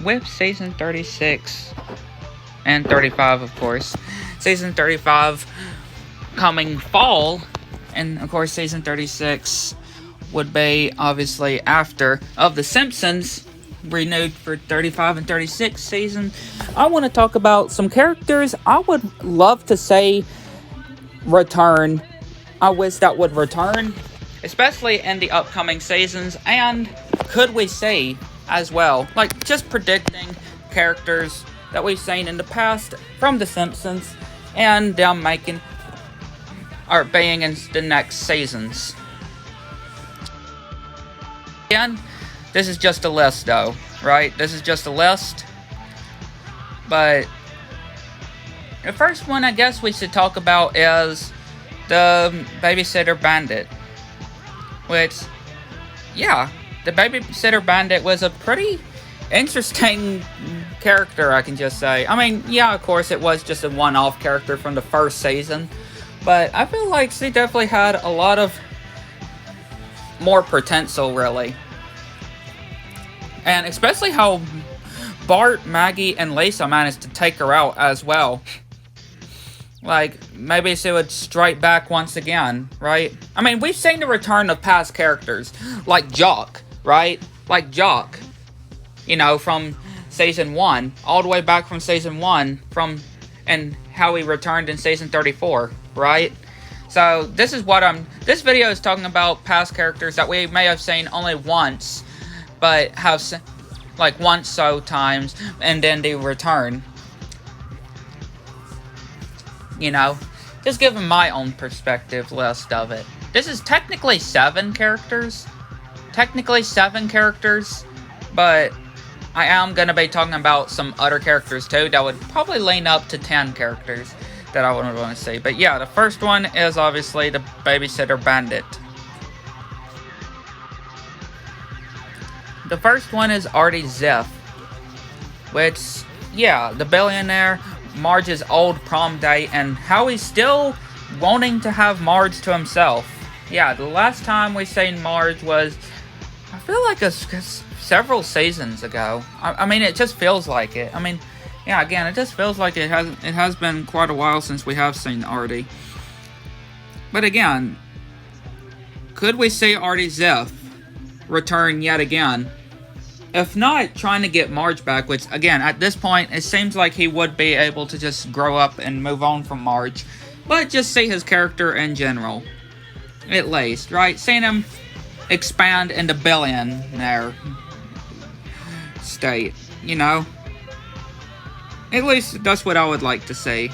with season 36 and 35, of course. Season 35 coming fall, and of course season 36 would be obviously after of The Simpsons, renewed for 35 and 36 season. I want to talk about some characters I would love to say return. I wish that would return, especially in the upcoming seasons, and could we see as well, like just predicting characters that we've seen in the past from The Simpsons and them making or being in the next seasons. Again, this is just a list though, right? This is just a list. But the first one I guess we should talk about is the Babysitter Bandit. Which, yeah, the Babysitter Bandit was a pretty interesting character, I can just say. I mean, yeah, of course, it was just a one-off character from the first season. But I feel like she definitely had a lot of more potential, really. And especially how Bart, Maggie, and Lisa managed to take her out as well. Like, maybe she would strike back once again, right? I mean, we've seen the return of past characters, like Jock, right? Like Jock, you know, from season 1, all the way back from season 1, and how he returned in season 34, right? So, this video is talking about past characters that we may have seen only once, but have, like, once so times, and then they return. You know, just giving my own perspective list of it. This is technically 7 characters. But I am going to be talking about some other characters too that would probably lean up to 10 characters that I would want to see. But yeah, the first one is obviously the Babysitter Bandit. The first one is already Zeph, which, yeah, the billionaire, Marge's old prom date, and how he's still wanting to have Marge to himself. Yeah, the last time we seen Marge was, I feel like several seasons ago. I mean, it just feels like it. I mean, yeah, again, it just feels like it has been quite a while since we have seen Artie. But again, could we see Artie Zeph return yet again? If not, trying to get Marge back, which, again, at this point, it seems like he would be able to just grow up and move on from Marge. But just see his character in general. At least, right? Seeing him expand into billionaire state, you know? At least, that's what I would like to see.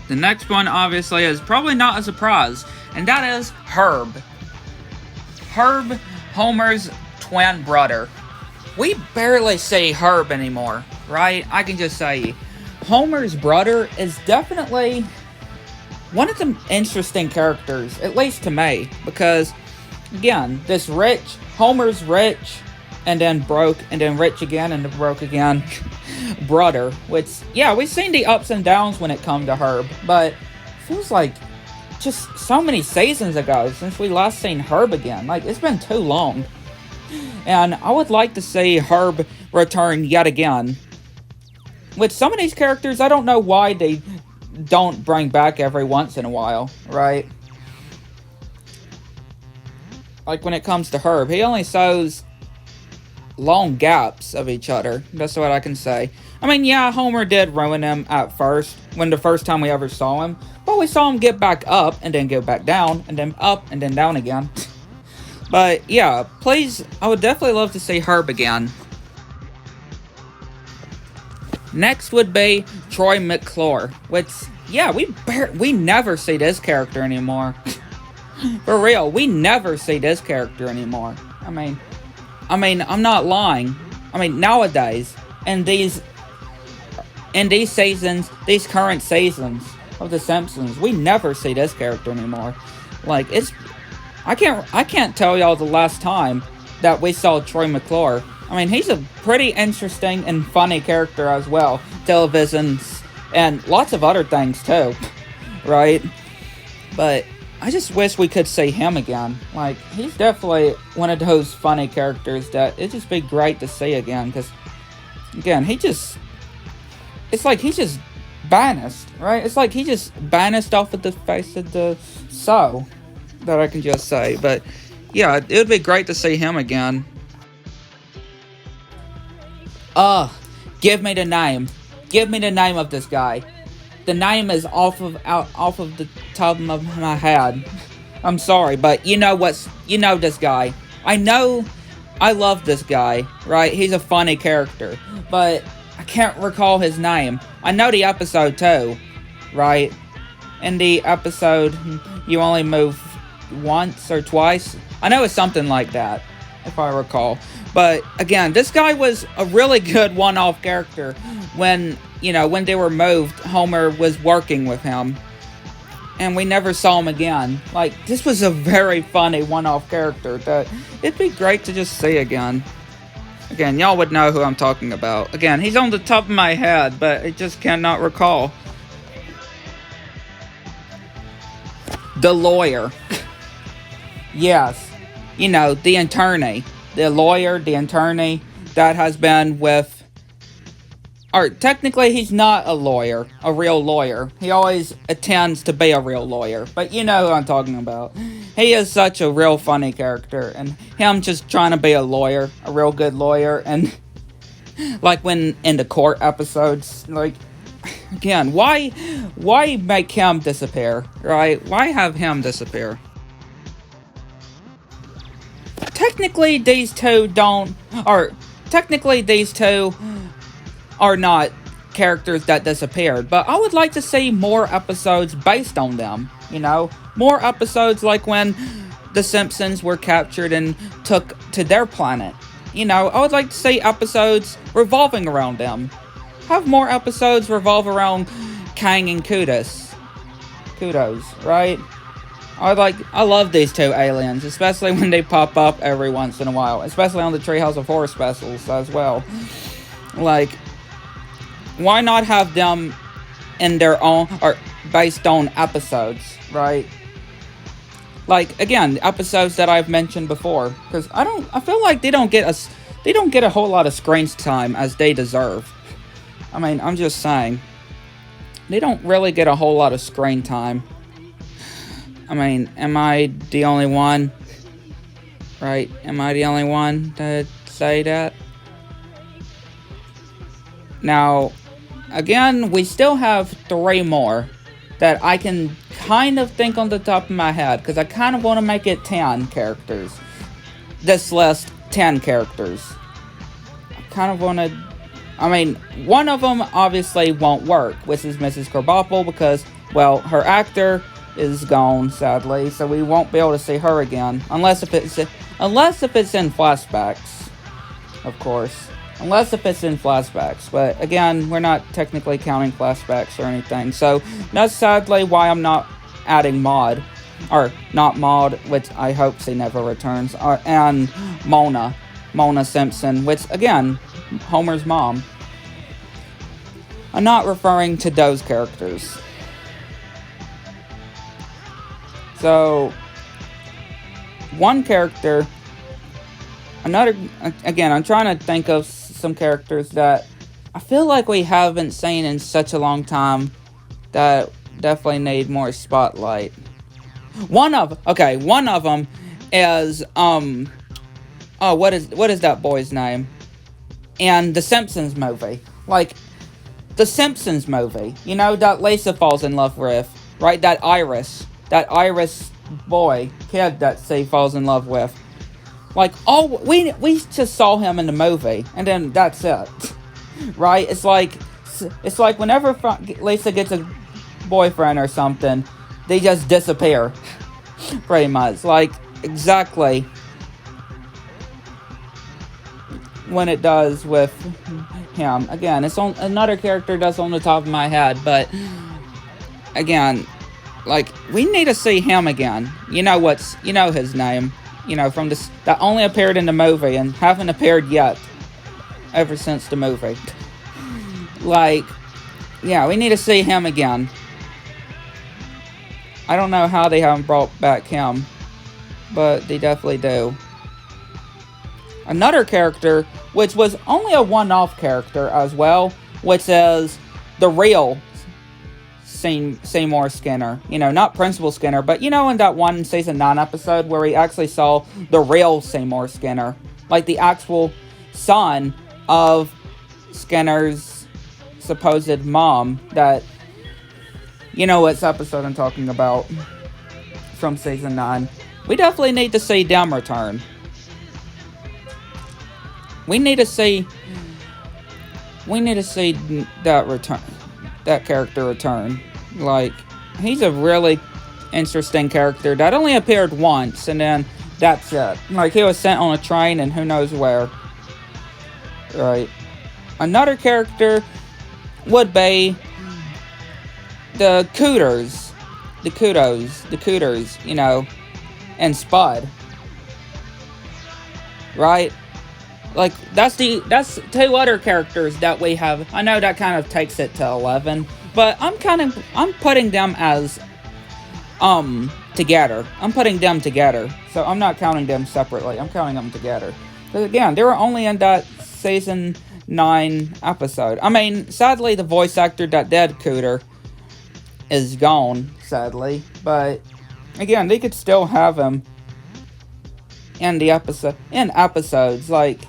The next one, obviously, is probably not a surprise, and that is Herb. Herb, Homer's twin brother. We barely see Herb anymore, right? I can just say Homer's brother is definitely one of the interesting characters, at least to me, because, again, this Homer's rich, and then broke, and then rich again, and broke again brother, which, yeah, we've seen the ups and downs when it comes to Herb, but it feels like just so many seasons ago since we last seen Herb again. Like, it's been too long. And I would like to see Herb return yet again. With some of these characters, I don't know why they don't bring back every once in a while, right? Like, when it comes to Herb, he only shows long gaps of each other. That's what I can say. I mean, yeah, Homer did ruin him at first, when the first time we ever saw him. But we saw him get back up, and then go back down, and then up, and then down again. But, yeah, please, I would definitely love to see Herb again. Next would be Troy McClure, which, yeah, we never see this character anymore. For real, we never see this character anymore. I mean, I'm not lying. I mean, nowadays, in these seasons, these current seasons of The Simpsons, we never see this character anymore. Like, I can't tell y'all the last time that we saw Troy McClure. I mean, he's a pretty interesting and funny character as well. Televisions and lots of other things too, right? But I just wish we could see him again. Like, he's definitely one of those funny characters that it'd just be great to see again. Because, again, it's like he's just banished, right? It's like he just banished off of the face of the show, that I can just say. But, yeah, it would be great to see him again. Give me the name. Give me the name of this guy. The name is off of the top of my head. I'm sorry, but you know this guy. I love this guy, right? He's a funny character, but I can't recall his name. I know the episode too, right? In the episode, you only move once or twice. I know it's something like that, if I recall. But again, this guy was a really good one-off character. When they were moved, Homer was working with him, and we never saw him again. Like, this was a very funny one-off character that it'd be great to just see again. Again, y'all would know who I'm talking about. Again, he's on the top of my head, but I just cannot recall. The lawyer. Yes. The attorney. The lawyer, the attorney that has been with... Or, technically, he's not a lawyer, a real lawyer. He always attends to be a real lawyer. But you know who I'm talking about. He is such a real funny character. And him just trying to be a lawyer, a real good lawyer. And, like, when in the court episodes, like... Again, why make him disappear, right? Why have him disappear? Technically, these two are not characters that disappeared, but I would like to see more episodes based on them, More episodes like when the Simpsons were captured and took to their planet. I would like to see episodes revolving around them. Have more episodes revolve around Kang and Kudus, right? I love these two aliens, especially when they pop up every once in a while, especially on the Treehouse of Horror specials as well. Like, why not have them in their own, or based on episodes, right? Like, again, episodes that I've mentioned before, because I feel like they don't get a whole lot of screen time as they deserve. I mean, I'm just saying, they don't really get a whole lot of screen time. I mean, am I the only one? Right? Am I the only one to say that? Now, again, we still have 3 more that I can kind of think on the top of my head, because I kind of want to make it 10 characters. This list, 10 characters. I kind of want to... I mean, one of them obviously won't work, which is Mrs. Krabappel, because, well, her actor is gone, sadly, so we won't be able to see her again, unless if it's in flashbacks, of course. Unless if it's in flashbacks, but again, we're not technically counting flashbacks or anything, so that's sadly why I'm not adding Maude, or not Maude, which I hope she never returns, and Mona Simpson, which, again, Homer's mom. I'm not referring to those characters. So, one character, again, I'm trying to think of some characters that I feel like we haven't seen in such a long time that definitely need more spotlight. One of them is, what is that boy's name? And the Simpsons movie. Like, the Simpsons movie. That Lisa falls in love with, right? That Iris kid that she falls in love with. Like, we just saw him in the movie, and then that's it. Right? It's like whenever Lisa gets a boyfriend or something, they just disappear. Pretty much. Like, exactly when it does with him. Again, it's on another character that's on the top of my head, but again, like, we need to see him again. His name, from this, that only appeared in the movie and haven't appeared yet ever since the movie. Like, yeah, we need to see him again. I don't know how they haven't brought back him, but they definitely do. Another character, which was only a one-off character as well, which is the real Seymour Skinner. You know, not Principal Skinner, but you know in that one season 9 episode where we actually saw the real Seymour Skinner. Like the actual son of Skinner's supposed mom. That, you know what episode I'm talking about from season 9. We definitely need to see them return. We need to see that return, that character return. Like, he's a really interesting character that only appeared once, and then that's it. Like, he was sent on a train and who knows where. Right. Another character would be the Cooters, you know, and Spud. Right? Like, that's two other characters that we have. I know that kind of takes it to 11, but I'm putting them as, together. I'm putting them together, so I'm not counting them separately. I'm counting them together. Because again, they were only in that season 9 episode. I mean, sadly, the voice actor that did Cooter is gone, sadly, but again, they could still have him in episodes, like,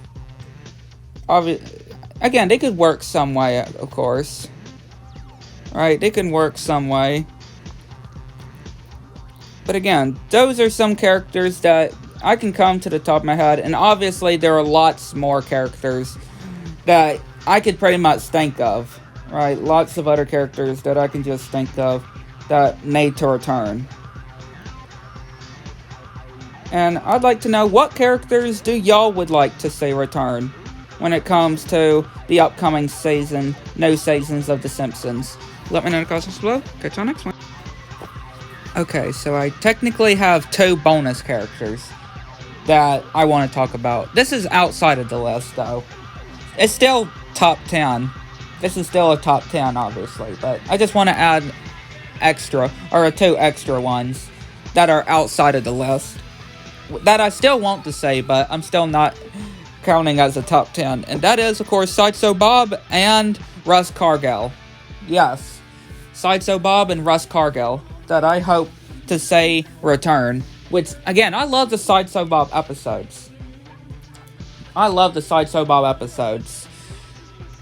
again, they could work some way, of course. Right, they can work some way. But again, those are some characters that I can come to the top of my head. And obviously, there are lots more characters that I could pretty much think of. Right, lots of other characters that I can just think of that need to return. And I'd like to know, what characters do y'all would like to see return when it comes to the upcoming season, new seasons of The Simpsons? Let me know in the comments below. Catch you on next one. Okay, so I technically have 2 bonus characters that I want to talk about. This is outside of the list, though. It's still top 10. This is still a top 10, obviously, but I just want to add 2 extra ones that are outside of the list that I still want to say, but I'm still not counting as a top 10, and that is, of course, Sideshow Bob and Russ Cargill. Yes, Sideshow Bob and Russ Cargill, that I hope to say return, which, again, I love the Sideshow Bob episodes.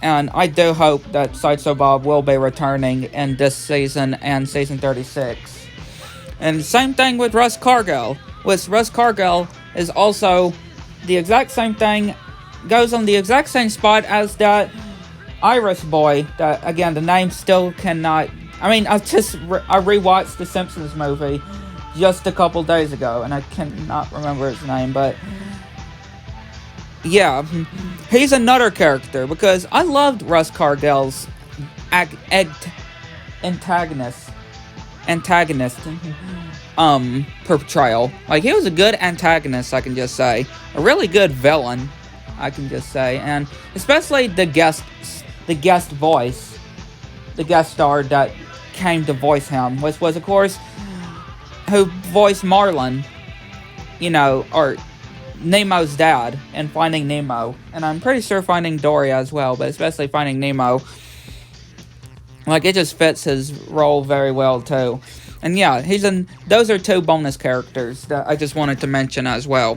And I do hope that Sideshow Bob will be returning in this season and season 36. And same thing with Russ Cargill, which Russ Cargill is also the exact same thing, goes on the exact same spot as that Irish boy, that, again, the name still cannot, I mean, I rewatched the Simpsons movie just a couple days ago, and I cannot remember his name, but yeah, he's another character, because I loved Russ Cargill's antagonist portrayal. Like, he was a good antagonist, I can just say. A really good villain, I can just say. And especially the guest voice, the guest star that came to voice him, which was, of course, who voiced Marlin, you know, or Nemo's dad in Finding Nemo. And I'm pretty sure Finding Dory as well, but especially Finding Nemo. Like, it just fits his role very well, too. And yeah, those are 2 bonus characters that I just wanted to mention as well.